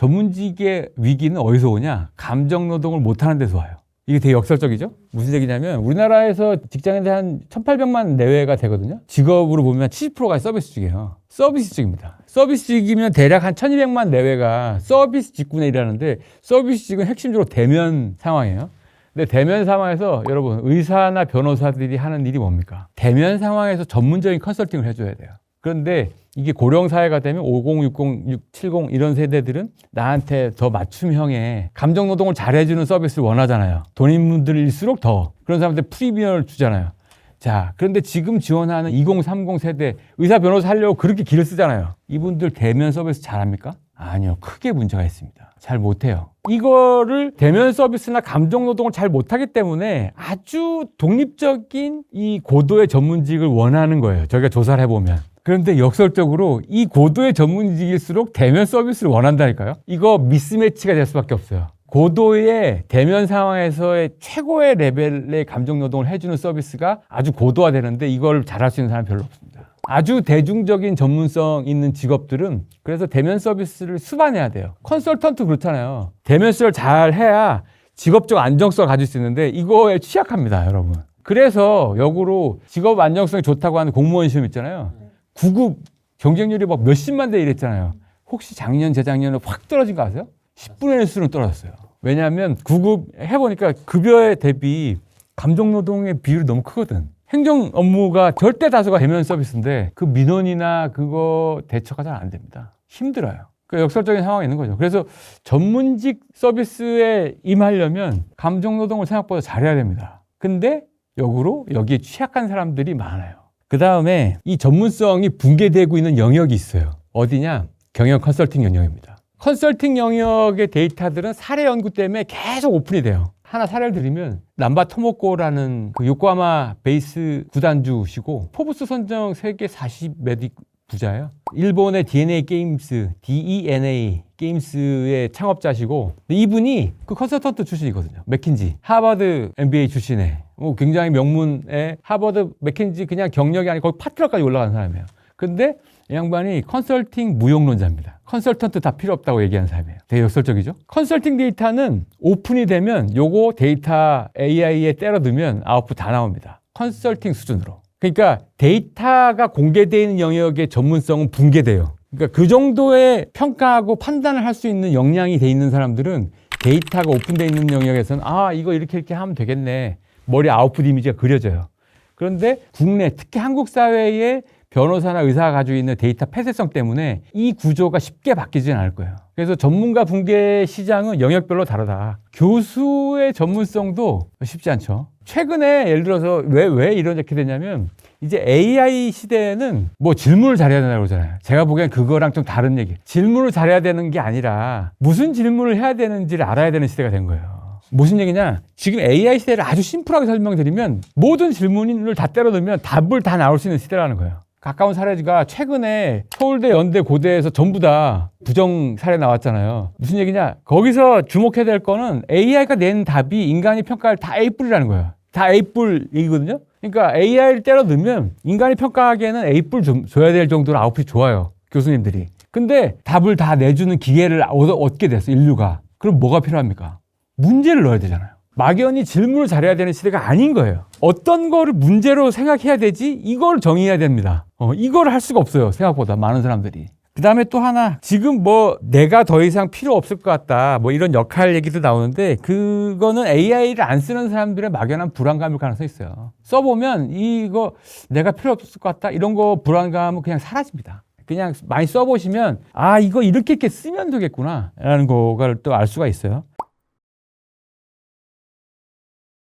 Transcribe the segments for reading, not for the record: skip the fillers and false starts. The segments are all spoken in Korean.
전문직의 위기는 어디서 오냐? 감정 노동을 못하는 데서 와요. 이게 되게 역설적이죠? 무슨 얘기냐면 우리나라에서 직장인들 한 1,800만 내외가 되거든요. 직업으로 보면 70%가 서비스직이에요. 서비스직입니다. 서비스직이면 대략 한 1,200만 내외가 서비스 직군에 일하는데 서비스직은 핵심적으로 대면 상황이에요. 근데 대면 상황에서 여러분 의사나 변호사들이 하는 일이 뭡니까? 대면 상황에서 전문적인 컨설팅을 해줘야 돼요. 그런데 이게 고령사회가 되면 50, 60, 70 이런 세대들은 나한테 더 맞춤형의 감정노동을 잘해주는 서비스를 원하잖아요. 돈인분들일수록 더 그런 사람한테 프리미엄을 주잖아요. 자, 그런데 지금 지원하는 20, 30 세대 의사 변호사 하려고 그렇게 길을 쓰잖아요. 이분들 대면 서비스 잘합니까? 아니요. 크게 문제가 있습니다. 잘 못해요. 이거를 대면 서비스나 감정노동을 잘 못하기 때문에 아주 독립적인 이 고도의 전문직을 원하는 거예요. 저희가 조사를 해보면. 그런데 역설적으로 이 고도의 전문직일수록 대면 서비스를 원한다니까요. 이거 미스매치가 될 수밖에 없어요. 고도의 대면 상황에서의 최고의 레벨의 감정노동을 해주는 서비스가 아주 고도화되는데 이걸 잘할 수 있는 사람이 별로 없습니다. 아주 대중적인 전문성 있는 직업들은 그래서 대면 서비스를 수반해야 돼요. 컨설턴트 그렇잖아요. 대면 서비스를 잘 해야 직업적 안정성을 가질 수 있는데 이거에 취약합니다, 여러분. 그래서 역으로 직업 안정성이 좋다고 하는 공무원 시험 있잖아요. 9급 경쟁률이 막 몇십만 대 이랬잖아요. 혹시 작년, 재작년에 확 떨어진 거 아세요? 10분의 1수는 떨어졌어요. 왜냐하면 9급 해보니까 급여에 대비 감정노동의 비율이 너무 크거든. 행정 업무가 절대 다수가 대면 서비스인데 그 민원이나 그거 대처가 잘 안 됩니다. 힘들어요. 그 역설적인 상황이 있는 거죠. 그래서 전문직 서비스에 임하려면 감정노동을 생각보다 잘해야 됩니다. 근데 역으로 여기에 취약한 사람들이 많아요. 그 다음에 이 전문성이 붕괴되고 있는 영역이 있어요. 어디냐? 경영 컨설팅 영역입니다. 컨설팅 영역의 데이터들은 사례 연구 때문에 계속 오픈이 돼요. 하나 사례를 드리면 남바 토모코라는 그 요코하마 베이스 구단주시고 포브스 선정 세계 40 메딕 부자예요. 일본의 DNA 게임스, DENA 게임스의 창업자시고 이분이 그 컨설턴트 출신이거든요. 맥킨지, 하버드 MBA 출신의 굉장히 명문의 하버드 맥킨지 그냥 경력이 아니고 거기 파트너까지 올라간 사람이에요. 근데 이 양반이 컨설팅 무용론자입니다. 컨설턴트 다 필요 없다고 얘기하는 사람이에요. 되게 역설적이죠? 컨설팅 데이터는 오픈이 되면 요거 데이터 AI에 때려 넣으면 아웃풋 다 나옵니다. 컨설팅 수준으로. 그러니까 데이터가 공개되어 있는 영역의 전문성은 붕괴돼요. 그러니까 그 정도의 평가하고 판단을 할 수 있는 역량이 돼 있는 사람들은 데이터가 오픈되어 있는 영역에서는 아, 이거 이렇게 하면 되겠네. 머리 아웃풋 이미지가 그려져요. 그런데 국내, 특히 한국 사회의 변호사나 의사가 가지고 있는 데이터 폐쇄성 때문에 이 구조가 쉽게 바뀌지는 않을 거예요. 그래서 전문가 붕괴 시장은 영역별로 다르다. 교수의 전문성도 쉽지 않죠. 최근에 예를 들어서 왜 이렇게 되냐면 이제 AI 시대에는 뭐 질문을 잘해야 된다고 그러잖아요. 제가 보기엔 그거랑 좀 다른 얘기. 질문을 잘해야 되는 게 아니라 무슨 질문을 해야 되는지를 알아야 되는 시대가 된 거예요. 무슨 얘기냐? 지금 AI 시대를 아주 심플하게 설명드리면 모든 질문을 다 때려 넣으면 답을 다 나올 수 있는 시대라는 거예요. 가까운 사례가 최근에 서울대, 연대, 고대에서 전부 다 부정 사례 나왔잖아요. 무슨 얘기냐? 거기서 주목해야 될 거는 AI가 낸 답이 인간이 평가할 다 A뿔이라는 거예요. 다 A뿔 얘기거든요. 그러니까 AI를 때려 넣으면 인간이 평가하기에는 A뿔 줘야 될 정도로 아웃풋이 좋아요. 교수님들이. 근데 답을 다 내주는 기회를 얻게 됐어, 인류가. 그럼 뭐가 필요합니까? 문제를 넣어야 되잖아요. 막연히 질문을 잘해야 되는 시대가 아닌 거예요. 어떤 거를 문제로 생각해야 되지? 이걸 정의해야 됩니다. 이걸 할 수가 없어요. 생각보다 많은 사람들이. 그 다음에 또 하나, 지금 뭐 내가 더 이상 필요 없을 것 같다. 뭐 이런 역할 얘기도 나오는데 그거는 AI를 안 쓰는 사람들의 막연한 불안감일 가능성이 있어요. 써보면 이거 내가 필요 없을 것 같다. 이런 거 불안감은 그냥 사라집니다. 그냥 많이 써보시면 아, 이거 이렇게 쓰면 되겠구나 라는 거를 또 알 수가 있어요.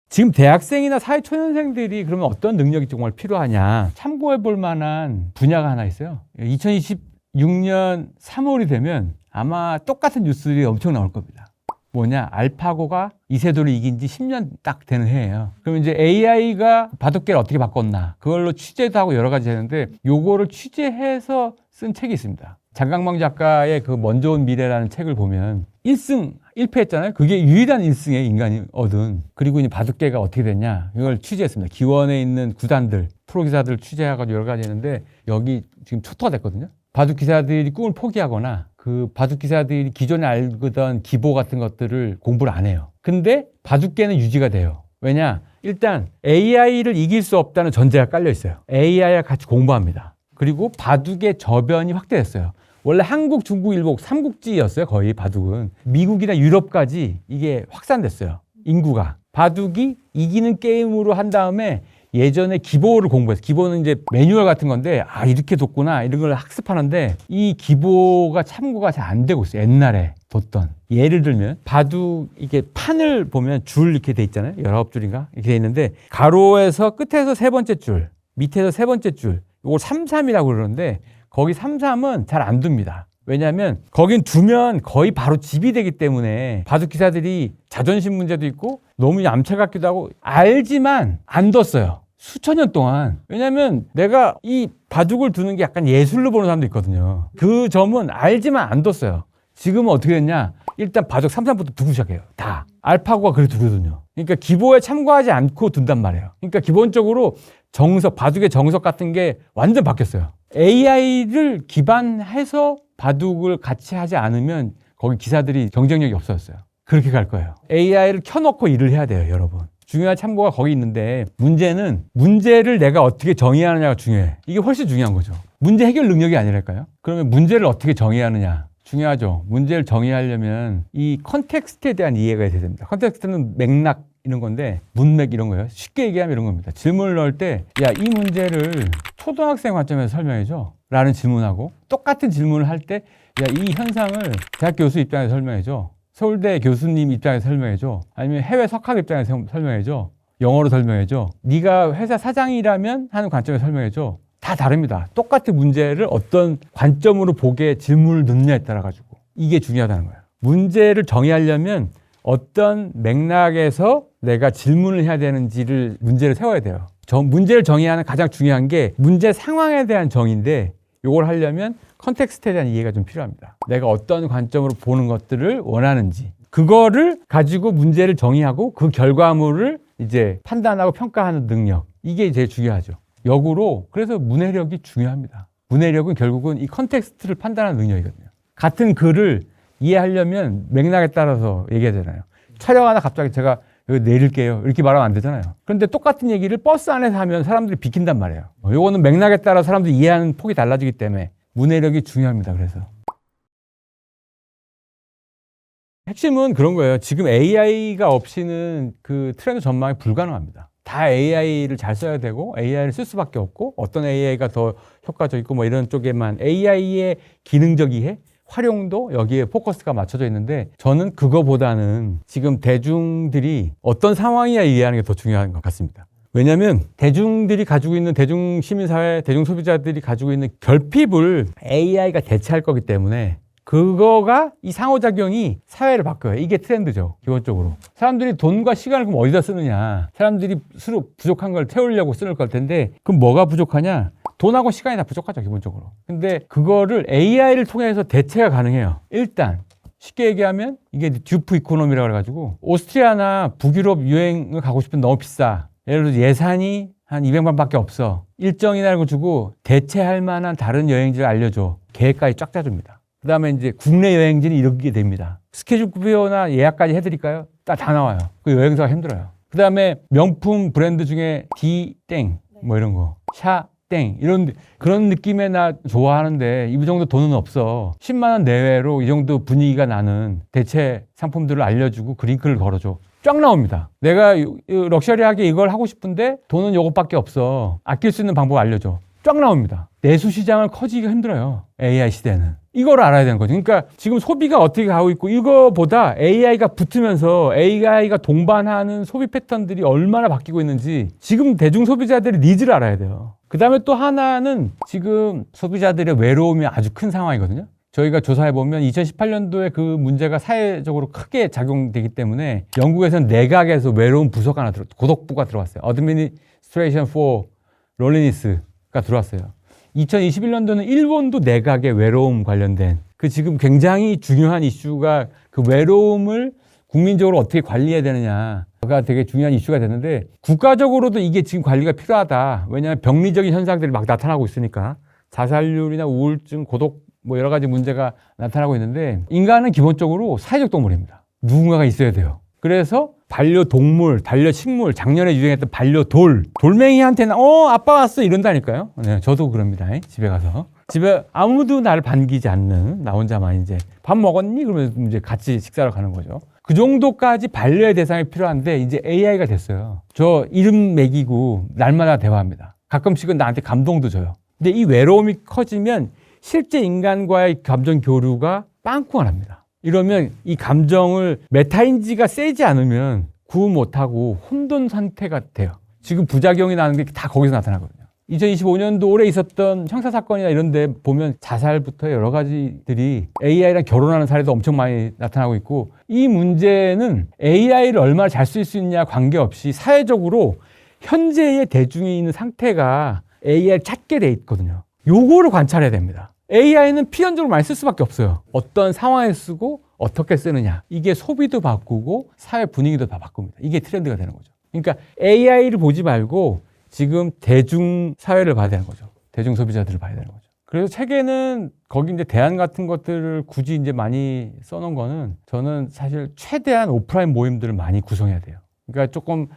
지금 대학생이나 사회초년생들이 그러면 어떤 능력이 정말 필요하냐 참고해 볼 만한 분야가 하나 있어요. 2026년 3월이 되면 아마 똑같은 뉴스들이 엄청 나올 겁니다. 뭐냐, 알파고가 이세돌을 이긴 지 10년 딱 되는 해예요. 그럼 이제 AI가 바둑계를 어떻게 바꿨나 그걸로 취재도 하고 여러 가지 되는데 요거를 취재해서 쓴 책이 있습니다. 장강망 작가의 그 먼저 온 미래라는 책을 보면 1승 1패 했잖아요. 그게 유일한 1승에 인간이 얻은. 그리고 이제 바둑계가 어떻게 됐냐 이걸 취재했습니다. 기원에 있는 구단들, 프로기사들 취재해가지고 여러 가지 했는데 여기 지금 초토화 됐거든요. 바둑 기사들이 꿈을 포기하거나 그 바둑기사들이 기존에 알던 기보 같은 것들을 공부를 안 해요. 근데 바둑계는 유지가 돼요. 왜냐? 일단 AI를 이길 수 없다는 전제가 깔려 있어요. AI와 같이 공부합니다. 그리고 바둑의 저변이 확대됐어요. 원래 한국, 중국, 일본 삼국지였어요. 거의 바둑은. 미국이나 유럽까지 이게 확산됐어요. 인구가. 바둑이 이기는 게임으로 한 다음에 예전에 기보를 공부했어요. 기보는 이제 매뉴얼 같은 건데 이렇게 뒀구나 이런 걸 학습하는데 이 기보가 참고가 잘 안 되고 있어요. 옛날에 뒀던. 예를 들면 바둑 이게 판을 보면 줄 이렇게 돼 있잖아요. 19줄인가 이렇게 돼 있는데 가로에서 끝에서 세 번째 줄, 밑에서 세 번째 줄 이걸 3-3이라고 그러는데 거기 3-3은 잘 안 둡니다. 왜냐하면 거긴 두면 거의 바로 집이 되기 때문에 바둑 기사들이 자존심 문제도 있고 너무 얌체 같기도 하고 알지만 안 뒀어요. 수천 년 동안. 왜냐하면 내가 이 바둑을 두는 게 약간 예술로 보는 사람도 있거든요. 그 점은 알지만 안 뒀어요. 지금은 어떻게 됐냐? 일단 바둑 3-3부터 두고 시작해요. 다. 알파고가 그렇게 두거든요. 그러니까 기보에 참고하지 않고 둔단 말이에요. 그러니까 기본적으로 정석, 바둑의 정석 같은 게 완전 바뀌었어요. AI를 기반해서 바둑을 같이 하지 않으면 거기 기사들이 경쟁력이 없어졌어요. 그렇게 갈 거예요. AI를 켜놓고 일을 해야 돼요, 여러분. 중요한 참고가 거기 있는데 문제는 문제를 내가 어떻게 정의하느냐가 중요해. 이게 훨씬 중요한 거죠. 문제 해결 능력이 아니랄까요? 그러면 문제를 어떻게 정의하느냐. 중요하죠. 문제를 정의하려면 이 컨텍스트에 대한 이해가 돼야 됩니다. 컨텍스트는 맥락 이런 건데 문맥 이런 거예요. 쉽게 얘기하면 이런 겁니다. 질문을 넣을 때 야, 이 문제를 초등학생 관점에서 설명해줘 라는 질문하고 똑같은 질문을 할 때 야, 이 현상을 대학 교수 입장에서 설명해줘. 서울대 교수님 입장에서 설명해줘. 아니면 해외 석학 입장에서 설명해줘. 영어로 설명해줘. 네가 회사 사장이라면 하는 관점에서 설명해줘. 다 다릅니다. 똑같은 문제를 어떤 관점으로 보게 질문을 넣느냐에 따라 가지고 이게 중요하다는 거예요. 문제를 정의하려면 어떤 맥락에서 내가 질문을 해야 되는지를 문제를 세워야 돼요. 문제를 정의하는 가장 중요한 게 문제 상황에 대한 정의인데 이걸 하려면 컨텍스트에 대한 이해가 좀 필요합니다. 내가 어떤 관점으로 보는 것들을 원하는지 그거를 가지고 문제를 정의하고 그 결과물을 이제 판단하고 평가하는 능력 이게 제일 중요하죠. 역으로 그래서 문해력이 중요합니다. 문해력은 결국은 이 컨텍스트를 판단하는 능력이거든요. 같은 글을 이해하려면 맥락에 따라서 얘기하잖아요. 촬영하다 갑자기 제가 여기 내릴게요 이렇게 말하면 안 되잖아요. 그런데 똑같은 얘기를 버스 안에서 하면 사람들이 비킨단 말이에요. 요거는 맥락에 따라 사람들이 이해하는 폭이 달라지기 때문에 문해력이 중요합니다. 그래서 핵심은 그런 거예요. 지금 AI가 없이는 그 트렌드 전망이 불가능합니다. 다 AI를 잘 써야 되고 AI를 쓸 수밖에 없고 어떤 AI가 더 효과적이고 뭐 이런 쪽에만 AI의 기능적 이해, 활용도 여기에 포커스가 맞춰져 있는데 저는 그거보다는 지금 대중들이 어떤 상황이야 이해하는 게 더 중요한 것 같습니다. 왜냐하면 대중들이 가지고 있는 대중시민사회, 대중소비자들이 가지고 있는 결핍을 AI가 대체할 거기 때문에 그거가 이 상호작용이 사회를 바꿔요. 이게 트렌드죠. 기본적으로. 사람들이 돈과 시간을 그럼 어디다 쓰느냐. 사람들이 스스로 부족한 걸 태우려고 쓸 걸 텐데 그럼 뭐가 부족하냐. 돈하고 시간이 다 부족하죠. 기본적으로. 근데 그거를 AI를 통해서 대체가 가능해요. 일단 쉽게 얘기하면 이게 듀프 이코노미라고 해가지고 오스트리아나 북유럽 유행을 가고 싶으면 너무 비싸. 예를 들어서 예산이 한 200만 밖에 없어. 일정이나 걸 주고 대체할 만한 다른 여행지를 알려줘. 계획까지 쫙 짜줍니다. 그 다음에 이제 국내 여행지는 이렇게 됩니다. 스케줄표나 예약까지 해드릴까요? 다 나와요. 그 여행사가 힘들어요. 그 다음에 명품 브랜드 중에 D땡 뭐 이런 거. 샤땡 이런 그런 느낌의 나 좋아하는데 이 정도 돈은 없어. 10만 원 내외로 이 정도 분위기가 나는 대체 상품들을 알려주고 그링크를 걸어줘. 쫙 나옵니다. 내가 럭셔리하게 이걸 하고 싶은데 돈은 요것밖에 없어. 아낄 수 있는 방법 알려줘. 쫙 나옵니다. 내수 시장을 커지기가 힘들어요. AI 시대는. 이걸 알아야 되는 거죠. 그러니까 지금 소비가 어떻게 가고 있고 이거보다 AI가 붙으면서 AI가 동반하는 소비 패턴들이 얼마나 바뀌고 있는지 지금 대중 소비자들의 니즈를 알아야 돼요. 그 다음에 또 하나는 지금 소비자들의 외로움이 아주 큰 상황이거든요. 저희가 조사해보면 2018년도에 그 문제가 사회적으로 크게 작용되기 때문에 영국에서는 내각에서 외로운 부서가 하나 고독부가 들어왔어요. Administration for Loneliness가 들어왔어요. 2021년도는 일본도 내각의 외로움 관련된 그 지금 굉장히 중요한 이슈가 그 외로움을 국민적으로 어떻게 관리해야 되느냐가 되게 중요한 이슈가 됐는데 국가적으로도 이게 지금 관리가 필요하다. 왜냐하면 병리적인 현상들이 막 나타나고 있으니까 자살률이나 우울증, 고독 뭐 여러 가지 문제가 나타나고 있는데 인간은 기본적으로 사회적 동물입니다. 누군가가 있어야 돼요. 그래서 반려동물, 반려식물, 작년에 유행했던 반려돌, 돌멩이한테는 아빠 왔어 이런다니까요. 네, 저도 그럽니다. 집에 가서. 집에 아무도 나를 반기지 않는 나 혼자만 이제 밥 먹었니? 그러면 이제 같이 식사를 가는 거죠. 그 정도까지 반려의 대상이 필요한데 이제 AI가 됐어요. 저 이름 매기고 날마다 대화합니다. 가끔씩은 나한테 감동도 줘요. 근데 이 외로움이 커지면 실제 인간과의 감정 교류가 빵꾸가 납니다. 이러면 이 감정을 메타인지가 세지 않으면 구분 못하고 혼돈 상태가 돼요. 지금 부작용이 나는 게 다 거기서 나타나거든요. 2025년도 올해 있었던 형사사건이나 이런 데 보면 자살부터 여러 가지들이 AI랑 결혼하는 사례도 엄청 많이 나타나고 있고 이 문제는 AI를 얼마나 잘 쓸 수 있냐 관계없이 사회적으로 현재의 대중이 있는 상태가 AI를 찾게 돼 있거든요. 요거를 관찰해야 됩니다. AI는 필연적으로 많이 쓸 수밖에 없어요. 어떤 상황에 쓰고 어떻게 쓰느냐. 이게 소비도 바꾸고 사회 분위기도 다 바꿉니다. 이게 트렌드가 되는 거죠. 그러니까 AI를 보지 말고 지금 대중 사회를 봐야 되는 거죠. 대중 소비자들을 봐야 되는 거죠. 그래서 책에는 거기 이제 대안 같은 것들을 굳이 이제 많이 써놓은 거는 저는 사실 최대한 오프라인 모임들을 많이 구성해야 돼요. 그러니까 조금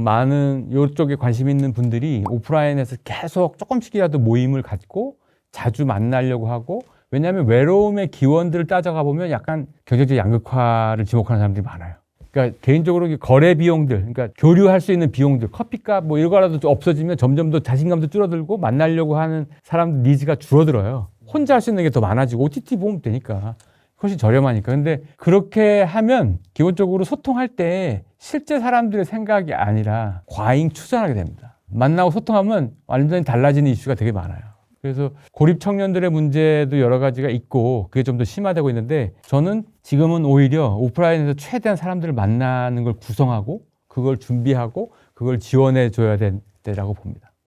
많은 이쪽에 관심 있는 분들이 오프라인에서 계속 조금씩이라도 모임을 갖고 자주 만나려고 하고 왜냐하면 외로움의 기원들을 따져가 보면 약간 경제적 양극화를 지목하는 사람들이 많아요. 그러니까 개인적으로 거래 비용들, 그러니까 교류할 수 있는 비용들, 커피값 뭐 이런 거라도 좀 없어지면 점점 더 자신감도 줄어들고 만나려고 하는 사람들 니즈가 줄어들어요. 혼자 할 수 있는 게 더 많아지고 OTT 보면 되니까 훨씬 저렴하니까. 근데 그렇게 하면 기본적으로 소통할 때 실제 사람들의 생각이 아니라 과잉 추정하게 됩니다. 만나고 소통하면 완전히 달라지는 이슈가 되게 많아요. 그래서 고립 청년들의 문제도 여러 가지가 있고 그게 좀 더 심화되고 있는데 저는 지금은 오히려 오프라인에서 최대한 사람들을 만나는 걸 구성하고 그걸 준비하고 그걸 지원해 줘야 될 때라고 봅니다.